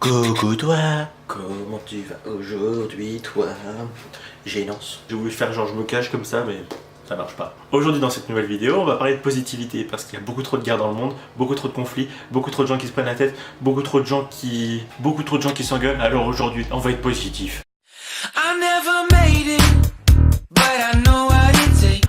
Coucou toi, comment tu vas aujourd'hui toi? Gênance. J'ai voulu faire genre je me cache comme ça mais ça marche pas. Aujourd'hui dans cette nouvelle vidéo on va parler de positivité parce qu'il y a beaucoup trop de guerres dans le monde, beaucoup trop de conflits, beaucoup trop de gens qui se prennent la tête, beaucoup trop de gens qui s'engueulent. Alors aujourd'hui on va être positif.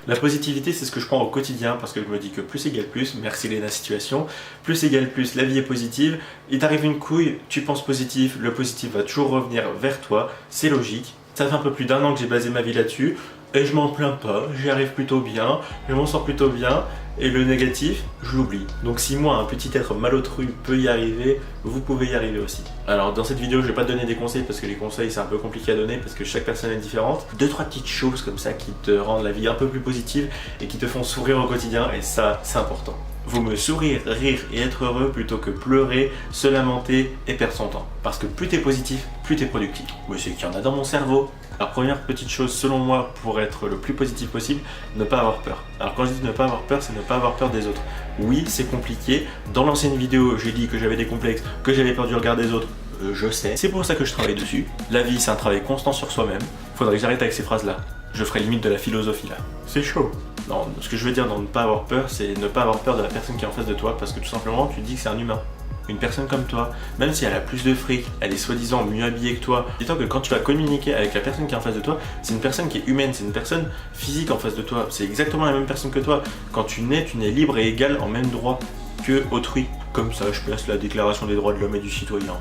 La positivité, c'est ce que je prends au quotidien parce que je me dis que plus égale plus, merci Léna Situation, plus égale plus, la vie est positive. Il t'arrive une couille, tu penses positif, le positif va toujours revenir vers toi, c'est logique. Ça fait un peu plus d'un an que j'ai basé ma vie là-dessus et je m'en plains pas, j'y arrive plutôt bien, je m'en sors plutôt bien et le négatif, je l'oublie. Donc si moi, un petit être malotru peut y arriver, vous pouvez y arriver aussi. Alors dans cette vidéo, je vais pas te donner des conseils parce que les conseils c'est un peu compliqué à donner parce que chaque personne est différente. 2-3 petites choses comme ça qui te rendent la vie un peu plus positive et qui te font sourire au quotidien et ça, c'est important. Vaut mieux sourire, rire et être heureux plutôt que pleurer, se lamenter et perdre son temps. Parce que plus t'es positif, plus t'es productif. Oui, c'est qu'il y en a dans mon cerveau. Alors première petite chose selon moi pour être le plus positif possible, ne pas avoir peur. Alors quand je dis ne pas avoir peur, c'est ne pas avoir peur des autres. Oui, c'est compliqué. Dans l'ancienne vidéo, j'ai dit que j'avais des complexes, que j'avais peur du regard des autres. Je sais. C'est pour ça que je travaille dessus. La vie, c'est un travail constant sur soi-même. Faudrait que j'arrête avec ces phrases-là. Je ferai limite de la philosophie là. C'est chaud. Non, ce que je veux dire dans ne pas avoir peur, c'est ne pas avoir peur de la personne qui est en face de toi parce que tout simplement, tu dis que c'est un humain. Une personne comme toi, même si elle a plus de fric, elle est soi-disant mieux habillée que toi, dis-toi que quand tu vas communiquer avec la personne qui est en face de toi, c'est une personne qui est humaine, c'est une personne physique en face de toi, c'est exactement la même personne que toi. Quand tu nais libre et égal en même droit que autrui. Comme ça, je place la déclaration des droits de l'homme et du citoyen.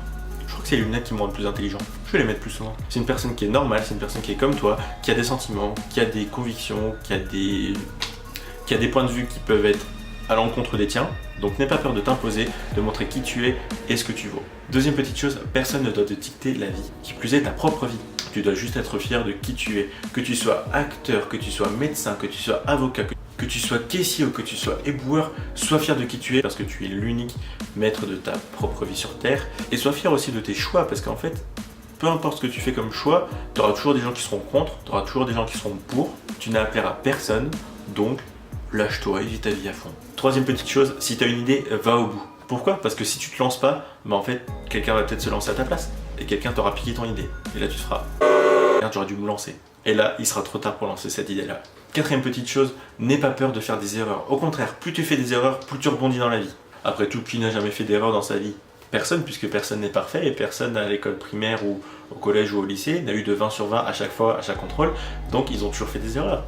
Je crois que c'est les lunettes qui me rendent plus intelligent. Je vais les mettre plus souvent. C'est une personne qui est normale, c'est une personne qui est comme toi, qui a des sentiments, qui a des convictions, qui a des points de vue qui peuvent être à l'encontre des tiens, donc n'aie pas peur de t'imposer, de montrer qui tu es et ce que tu vaux. Deuxième petite chose, personne ne doit te dicter la vie, qui plus est ta propre vie. Tu dois juste être fier de qui tu es, que tu sois acteur, que tu sois médecin, que tu sois avocat, que tu sois caissier ou que tu sois éboueur, sois fier de qui tu es parce que tu es l'unique maître de ta propre vie sur Terre et sois fier aussi de tes choix parce qu'en fait, peu importe ce que tu fais comme choix, tu auras toujours des gens qui seront contre, tu auras toujours des gens qui seront pour, tu n'as à plaire à personne, donc lâche-toi et vis ta vie à fond. Troisième petite chose, si tu as une idée, va au bout. Pourquoi? Parce que si tu te lances pas, bah en fait, quelqu'un va peut-être se lancer à ta place. Et quelqu'un t'aura piqué ton idée. Et là, tu te feras merde, j'aurais dû me lancer. Et là, il sera trop tard pour lancer cette idée-là. Quatrième petite chose, n'aie pas peur de faire des erreurs. Au contraire, plus tu fais des erreurs, plus tu rebondis dans la vie. Après tout, qui n'a jamais fait d'erreur dans sa vie? Personne, puisque personne n'est parfait et personne à l'école primaire ou au collège ou au lycée n'a eu de 20 sur 20 à chaque fois, à chaque contrôle. Donc, ils ont toujours fait des erreurs.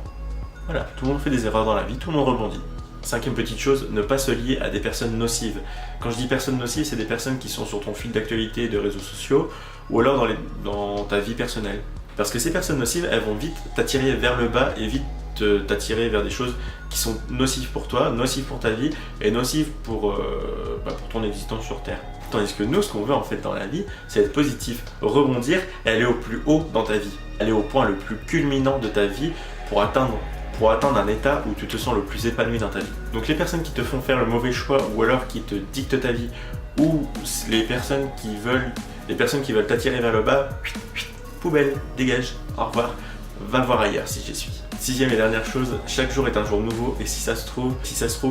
Voilà, tout le monde fait des erreurs dans la vie, tout le monde rebondit. Cinquième petite chose, ne pas se lier à des personnes nocives. Quand je dis personnes nocives, c'est des personnes qui sont sur ton fil d'actualité de réseaux sociaux ou alors dans ta vie personnelle. Parce que ces personnes nocives, elles vont vite t'attirer vers le bas et vite t'attirer vers des choses qui sont nocives pour toi, nocives pour ta vie et nocives pour ton existence sur Terre. Tandis que nous, ce qu'on veut en fait dans la vie, c'est être positif, rebondir et aller au plus haut dans ta vie. Aller au point le plus culminant de ta vie pour atteindre un état où tu te sens le plus épanoui dans ta vie. Donc les personnes qui te font faire le mauvais choix ou alors qui te dictent ta vie ou les personnes qui veulent t'attirer vers le bas, poubelle, dégage, au revoir, va voir ailleurs si j'y suis. Sixième et dernière chose, chaque jour est un jour nouveau et si ça se trouve,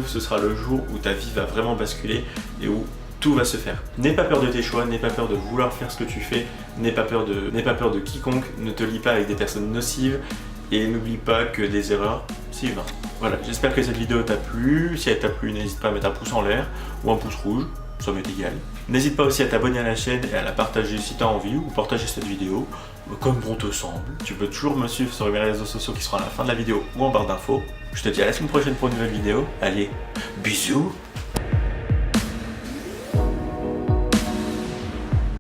ce sera le jour où ta vie va vraiment basculer et où tout va se faire. N'aie pas peur de tes choix, n'aie pas peur de vouloir faire ce que tu fais, n'aie pas peur de quiconque, ne te lie pas avec des personnes nocives et n'oublie pas que des erreurs, c'est humain. Voilà, j'espère que cette vidéo t'a plu. Si elle t'a plu, n'hésite pas à mettre un pouce en l'air ou un pouce rouge, ça m'est égal. N'hésite pas aussi à t'abonner à la chaîne et à la partager si tu as envie ou partager cette vidéo comme bon te semble. Tu peux toujours me suivre sur mes réseaux sociaux qui seront à la fin de la vidéo ou en barre d'infos. Je te dis à la semaine prochaine pour une nouvelle vidéo. Allez, bisous!